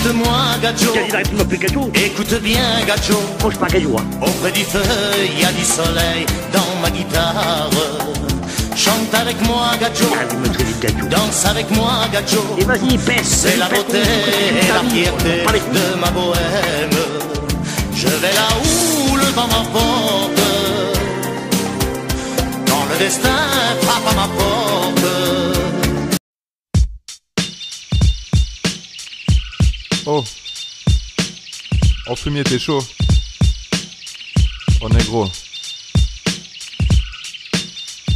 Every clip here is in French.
Écoute-moi, Gadjo. Arrête-moi plus Gadjo. Écoute bien, Gadjo. Mange pas Gadjo, hein. Auprès du feu, il y a du soleil dans ma guitare. Chante avec moi, Gadjo. Ah, vous me traitez de Gadjo. Danse avec moi, Gadjo. Et vas-y, pèse. C'est la beauté et la fierté de ma bohème. Je vais là où le vent m'emporte, quand le destin frappe à ma porte. Oh. Oh, fumier, t'es chaud. Oh, négro.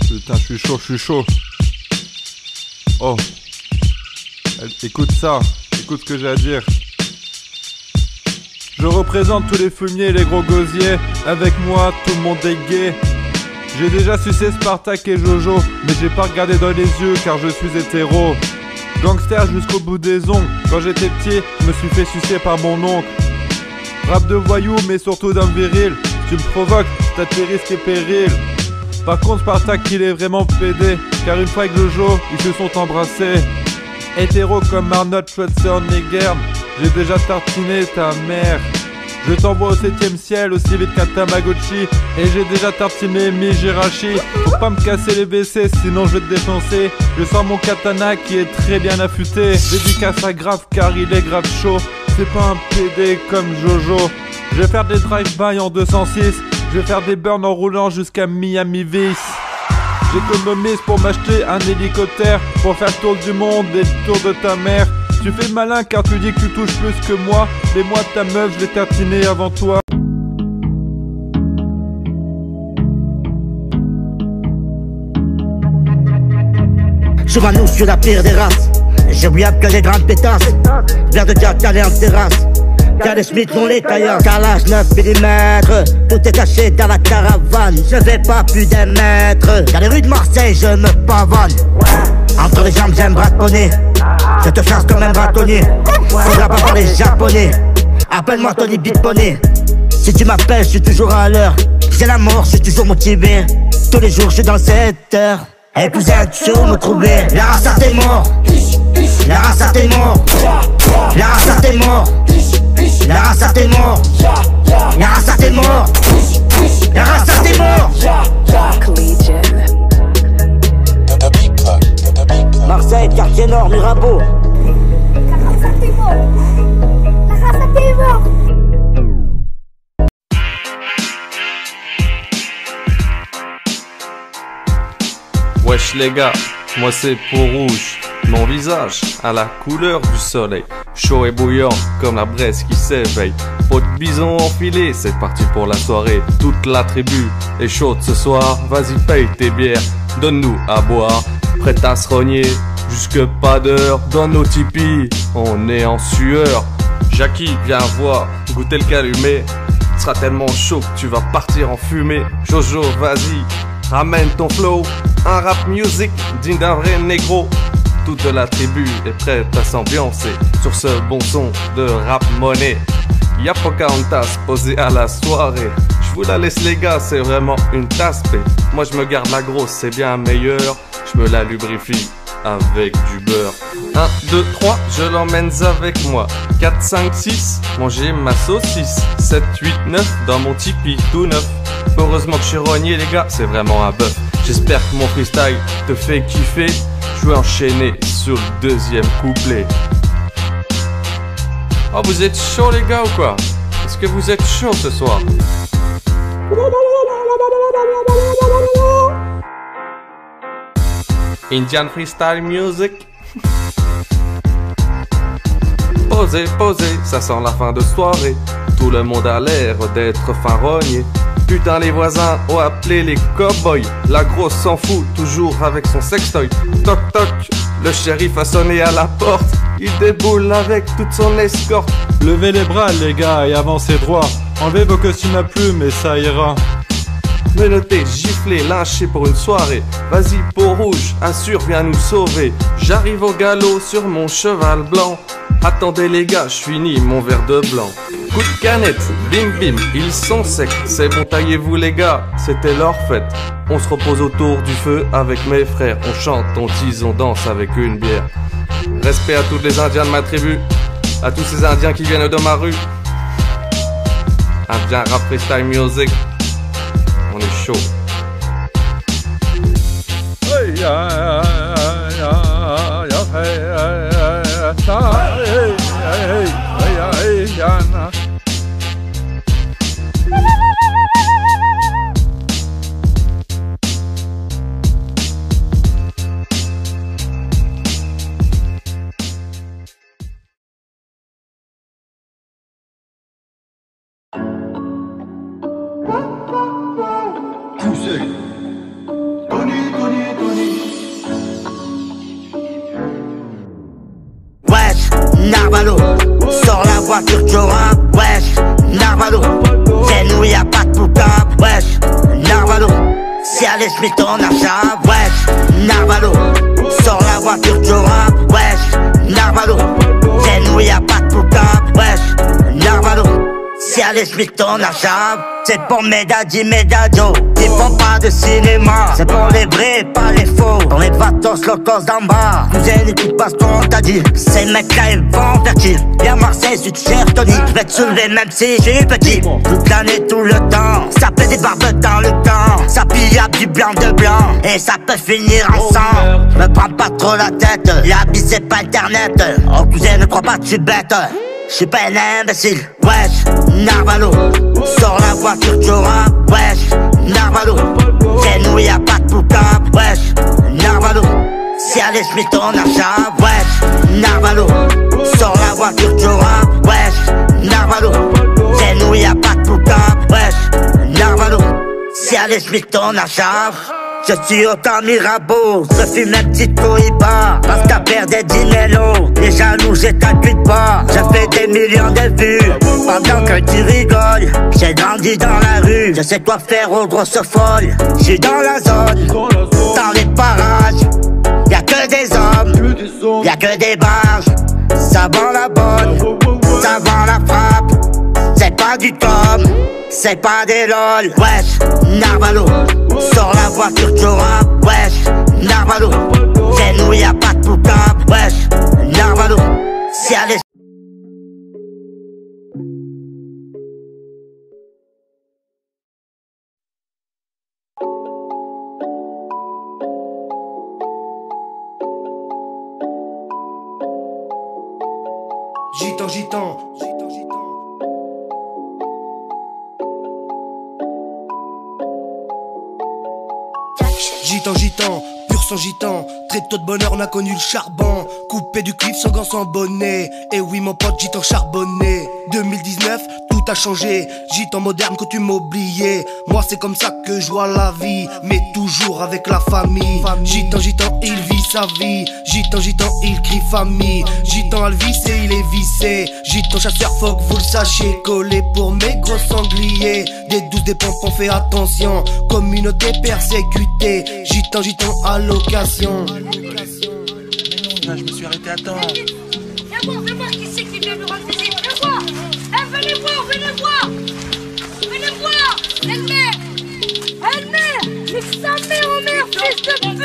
Putain, je suis chaud. Oh. Écoute ça. Écoute ce que j'ai à dire. Je représente tous les fumiers et les gros gosiers. Avec moi, tout le monde est gay. J'ai déjà sucé Spartak et Jojo, mais j'ai pas regardé dans les yeux car je suis hétéro. Gangster jusqu'au bout des ongles. Quand j'étais petit, je me suis fait sucer par mon oncle. Rap de voyou, mais surtout d'homme viril. Tu me provoques, t'as tes risques et périls. Par contre, Spartak, il est vraiment pédé, car une fois avec Jojo, ils se sont embrassés. Hétéro comme Arnold Schwarzenegger, j'ai déjà tartiné ta mère. Je t'envoie au 7ème ciel aussi vite qu'un Tamagotchi. Et j'ai déjà tartiné Mijirachi. Faut pas me casser les WC sinon je vais te défoncer. Je sors mon katana qui est très bien affûté. Dédicace à Grave car il est grave chaud. C'est pas un PD comme Jojo. Je vais faire des drive-by en 206. Je vais faire des burns en roulant jusqu'à Miami Vice. J'économise pour m'acheter un hélicoptère, pour faire le tour du monde et le tour de ta mère. Tu fais le malin car tu dis que tu touches plus que moi. Mais moi ta meuf je l'ai tartiné avant toi. Souvent nous sur la pire des races. J'ai oublié que les grandes pétasses. Verre de Jack calé en terrasse. Car les Smith non les tailleurs. Calage 9 mm. Tout est caché dans la caravane. Je vais pas plus d'un mètre. Dans les rues de Marseille je me pavane. Entre les jambes j'aime braconner. Je te chasse comme un braconnier. Faudra pas parler japonais. Appelle-moi Tony Bitponey. Si tu m'appelles je suis toujours à l'heure. Si j'ai la mort je suis toujours motivé. Tous les jours je suis dans cette heure. Et cousin tu sais où me trouver. La race à tes morts. La race à tes morts. La race à tes morts. La race à tes morts. La race à tes morts. La race à tes morts. Marseille, quartier nord, Mirabeau. La race à tes morts. La race à tes morts. Wesh les gars, moi c'est peau rouge. Mon visage à la couleur du soleil, chaud et bouillant comme la braise qui s'éveille. Peau de bison enfilée, c'est parti pour la soirée. Toute la tribu est chaude ce soir. Vas-y paye tes bières, donne-nous à boire. Prête à se rogner, jusque pas d'heure. Dans nos tipis, on est en sueur. Jackie, viens voir, goûter le calumet. Tu seras tellement chaud que tu vas partir en fumée. Jojo, vas-y, ramène ton flow. Un rap music digne d'un vrai négro. Toute la tribu est prête à s'ambiancer sur ce bon son de rap monnaie. Y'a Pocahontas posé à la soirée. Je vous la laisse les gars, c'est vraiment une tasse. Moi je me garde la grosse, c'est bien meilleur. Je me la lubrifie avec du beurre. 1, 2, 3, je l'emmène avec moi. 4, 5, 6, manger ma saucisse. 7, 8, 9, dans mon tipi tout neuf. Heureusement que je suis rogné les gars, c'est vraiment un bœuf. J'espère que mon freestyle te fait kiffer. Je vais enchaîner sur le deuxième couplet. Oh, vous êtes chaud les gars ou quoi? Est-ce que vous êtes chaud ce soir? Indian freestyle music. Posez, posez, ça sent la fin de soirée. Tout le monde a l'air d'être fin rogné. Putain les voisins ont appelé les cowboys. La grosse s'en fout toujours avec son sextoy. Toc toc, le shérif a sonné à la porte. Il déboule avec toute son escorte. Levez les bras les gars et avancez droit. Enlevez vos costumes à plumes et ça ira. Menotté, giflé, lynché pour une soirée. Vas-y peau rouge, assure viens nous sauver. J'arrive au galop sur mon cheval blanc. Attendez les gars, je finis mon verre de blanc. Coup de canette, bim bim, ils sont secs. C'est bon, taillez-vous les gars, c'était leur fête. On se repose autour du feu avec mes frères. On chante, on tease, on danse avec une bière. Respect à tous les indiens de ma tribu. à tous ces indiens qui viennent de ma rue. Indien rap freestyle music. On est chaud. Wesh, Narvalo, sors la voiture du rap. Wesh, Narvalo, chez nous y'a pas de poucap. Wesh, Narvalo, si allez j'mets ton achat. Wesh, Narvalo, sors la voiture du rap. Wesh, Narvalo, chez nous y'a pas de poucap. Wesh, Narvalo, si allez j'mets ton achat. C'est pour mes daddy, mes daddios qui font pas de cinéma. C'est pour les vrais, pas les faux. Pour les vatos, locos d'en bas. Cousin, écoute pas ce qu'on t'a dit. Ces mecs-là, ils vont fertile. Viens Marseille, si tu cherches Tony. Je vais te soulever même si j'ai petit. Toute l'année, tout le temps. Ça fait des barbes dans le temps. Ça pille du blanc de blanc. Et ça peut finir en sang. Me prends pas trop la tête. La vie, c'est pas internet. Oh cousin, ne crois pas que tu es bête. J'suis pas un imbécile. Wesh, Narvalo, sors la voiture du rap. Wesh, Narvalo, chez nous y'a pas de poucap. Wesh, Narvalo, si allez j'mets ton achat. Wesh, Narvalo, sors la voiture du rap. Wesh, Narvalo, chez nous y'a pas de poucap. Wesh, Narvalo, si allez j'mets ton achat. Je suis autant Mirabeau, je fume un petit Cohiba. Parce qu'à perdre des dinélos, les jaloux j'ai t'inquiète pas. Je fais des millions de vues, pendant que tu rigoles. J'ai grandi dans la rue, je sais quoi faire aux grosses folles. J'suis dans la zone, dans les parages. Y'a que des hommes, y'a que des barges. Ça vend la bonne, ça vend la frappe. C'est pas du com, c'est pas des lol. Wesh, Narvalo, sors la voiture du rap. Wesh, Narvalo, chez nous y'a pas de poucap. Wesh, Narvalo, si allez. Gitan, gitan. Gitan, gitan, pur sang gitan. Très tôt de bonheur, on a connu le charbon. Coupé du clip, sans gants, sans bonnet. Et oui, mon pote, gitan charbonné. 2019, tout a changé. Gitan moderne, que tu m'oubliais. Moi, c'est comme ça que je vois la vie. Mais toujours avec la famille. Gitan, gitan, il vit sa vie. Gitan, gitan, il crie famille. Gitan a le vice et il est vissé. Gitan chasseur, faut que vous le sachiez. Collé pour mes gros sangliers. Des 12, des pompons, fais attention. Communauté persécutée. Gitan, gitan, allocation. Je me suis arrêté à temps. Viens voir qui c'est qui vient nous rendre visite. Viens voir. Venez voir, venez voir. Venez voir. Elle-mère. Nique sa mère, oh merde, fils de pute.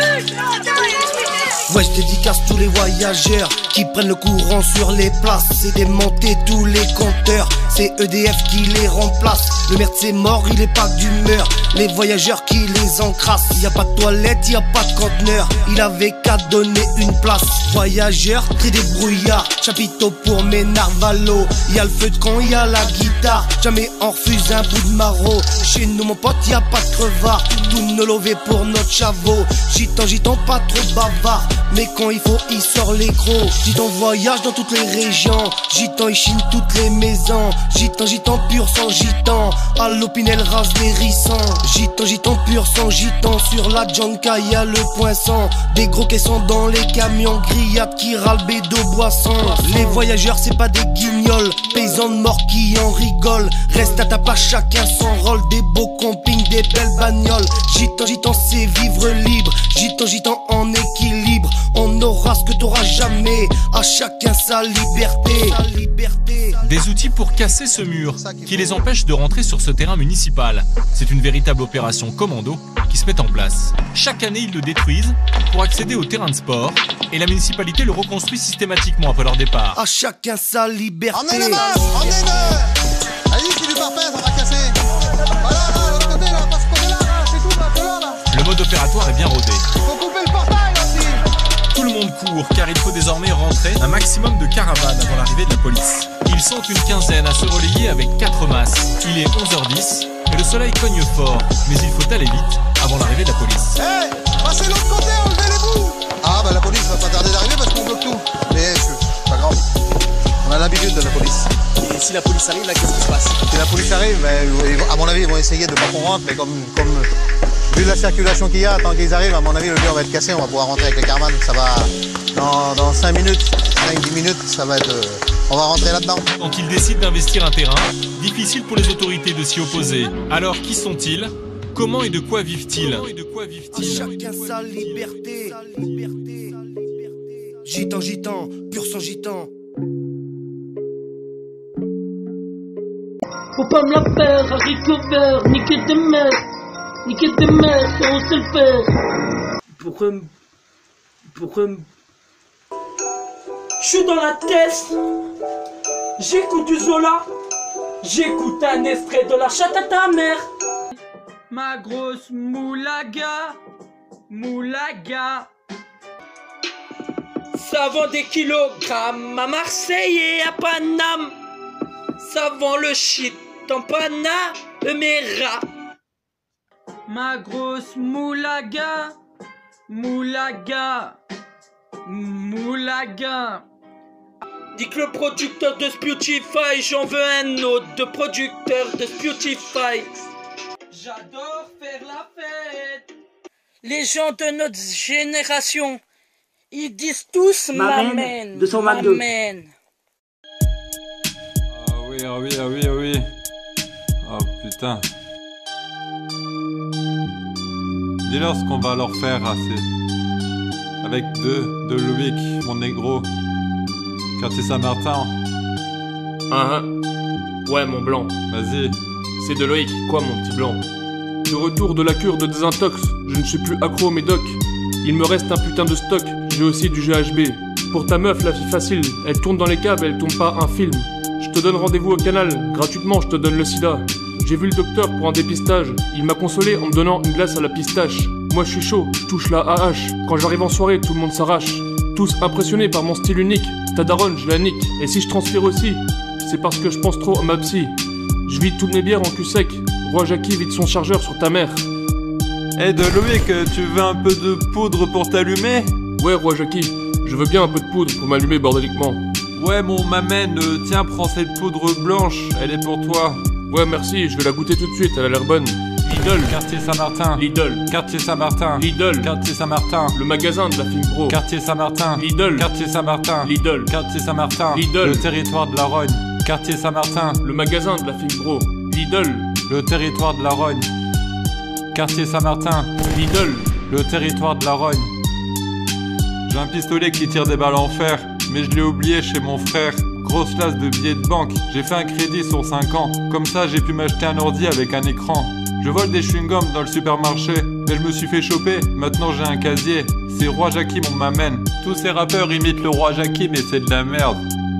Ouais, je dédicace tous les voyageurs qui prennent le courant sur les places. C'est démonter tous les compteurs, c'est EDF qui les remplace. Le merde c'est mort, il est pas d'humeur. Les voyageurs qui les encrassent. Y a pas de toilette, y a pas de conteneur. Il avait qu'à donner une place. Voyageurs, très débrouillard. Chapiteau pour mes narvalos. Y a le feu de camp, y a la guitare. Jamais on refuse un bout de maraud. Chez nous mon pote, y a pas de crevard. Tout nos lovés pour notre chaveau. Gitan, gitan, pas trop bavard. Mais quand il faut, il sort les gros. Gitan voyage dans toutes les régions. Gitan, il chine toutes les maisons. Gitan, gitan, pur sang gitan. À l'opinel rase des rissons. Gitan, gitan, pur sang gitan. Sur la Janka, y'a le poinçon. Des gros caissons dans les camions. Grillades qui râlent bédo boisson. Les voyageurs, c'est pas des guignols. Paysans de mort qui en rigolent. Reste à ta place, chacun son rôle. Des beaux campings, des belles bagnoles. Gitan, gitan, c'est vivre libre. Gitan, gitan, en équilibre. On n'auras ce que t'auras jamais. À chacun sa liberté. Des outils pour casser ce mur qui les empêche de rentrer sur ce terrain municipal. C'est une véritable opération commando qui se met en place. Chaque année, ils le détruisent pour accéder au terrain de sport et la municipalité le reconstruit systématiquement après leur départ. À chacun sa liberté. Emmenez les balles, emmenez-le. Allez, c'est du parfait, ça va casser. Voilà, là, l'autre côté, là, pas ce côté-là, là, c'est tout, là. Le mode opératoire est bien rodé. Faut couper le portail aussi. Tout le monde court car il faut désormais rentrer un maximum de caravanes avant l'arrivée de la police. Ils sont une quinzaine à se relayer avec 4 masses. Il est 11h10 et le soleil cogne fort, mais il faut aller vite avant l'arrivée de la police. Hey, passez de l'autre côté, enlevez les bouts. Ah bah la police va pas tarder d'arriver parce qu'on bloque tout. Mais c'est pas grave, on a l'habitude de la police. Et si la police arrive, là, qu'est-ce qui se passe? Si la police arrive, à mon avis, ils vont essayer de pas qu'on rentre, mais comme vu la circulation qu'il y a, tant qu'ils arrivent, à mon avis, le mur va être cassé, on va pouvoir rentrer avec les caravanes. Ça va, dans 5 minutes, 5-10 minutes, ça va être, on va rentrer là-dedans. Quand ils décident d'investir un terrain, difficile pour les autorités de s'y opposer. Alors, qui sont-ils? Comment et de quoi vivent-ils? À chacun sa liberté. Gitan, pur sang gitan. Faut pas me la faire, haricot vert, niquer des mères, on sait le faire. Pourquoi je suis dans la tête, j'écoute du Zola, j'écoute un extrait de la chatte à ta mère. Ma grosse moulaga. Ça vend des kilogrammes à Marseille et à Paname. Ça vend le shit en Panamera. Ma grosse moulaga. Dis que le producteur de Spotify, j'en veux un autre de producteur de Spotify. J'adore faire la fête. Les gens de notre génération, ils disent tous Mamen. 222. Mamen. Ah oui. Oh putain. Dis-leur ce qu'on va leur faire avec de Loïc, mon négro. Quartier Saint-Martin. Ouais, mon blanc. Vas-y. C'est de Loïc, quoi mon petit blanc? De retour de la cure de désintox, je ne suis plus accro aux médocs. Il me reste un putain de stock, j'ai aussi du GHB. Pour ta meuf, la fille facile, elle tourne dans les caves, elle tourne pas un film. Je te donne rendez-vous au canal, gratuitement je te donne le sida. J'ai vu le docteur pour un dépistage, il m'a consolé en me donnant une glace à la pistache. Moi je suis chaud, je touche la AH. Quand j'arrive en soirée, tout le monde s'arrache. Tous impressionnés par mon style unique, ta daronne, je la nique. Et si je transpire aussi, c'est parce que je pense trop à ma psy. Je vide toutes mes bières en cul sec. Roi Jackie vide son chargeur sur ta mère. Eh de Loïc, tu veux un peu de poudre pour t'allumer? Ouais, Roi Jackie, je veux bien un peu de poudre pour m'allumer bordéliquement. Ouais, mon mamène, tiens, prends cette poudre blanche, elle est pour toi. Ouais, merci, je vais la goûter tout de suite, elle a l'air bonne. Lidl, quartier Saint-Martin. Lidl, quartier Saint-Martin. Lidl, quartier Saint-Martin. Le magasin de la film pro. Quartier Saint-Martin. Lidl, quartier Saint-Martin. Lidl, quartier Saint-Martin. Lidl, le territoire de la Rogne. Quartier Saint-Martin. Le magasin de la film pro. Lidl, le territoire de la Rogne. Quartier Saint-Martin. Lidl, le territoire de la Rogne. J'ai un pistolet qui tire des balles en fer, mais je l'ai oublié chez mon frère. Grosse classe de billets de banque, j'ai fait un crédit sur 5 ans. Comme ça, j'ai pu m'acheter un ordi avec un écran. Je vole des chewing-gums dans le supermarché, mais je me suis fait choper, maintenant j'ai un casier. C'est Roi Jackie mon m'amène. Tous ces rappeurs imitent le Roi Jackie, mais c'est de la merde.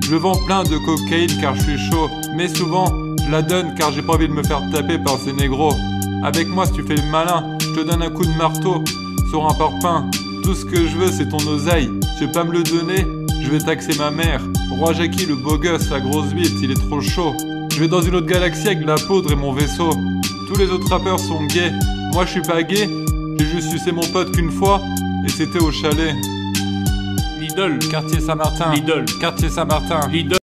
Je vends plein de cocaïne car je suis chaud, mais souvent, je la donne car j'ai pas envie de me faire taper par ces négros. Avec moi, si tu fais le malin, je te donne un coup de marteau sur un parpaing. Tout ce que je veux, c'est ton oseille. Tu veux pas me le donner? Je vais taxer ma mère. Roi Jackie, le beau gosse, la grosse bite, il est trop chaud. Je vais dans une autre galaxie avec de la poudre et mon vaisseau. Tous les autres rappeurs sont gays. Moi, je suis pas gay. J'ai juste sucé mon pote qu'une fois, et c'était au chalet. Lidl, quartier Saint-Martin. Lidl, quartier Saint-Martin. Lidl.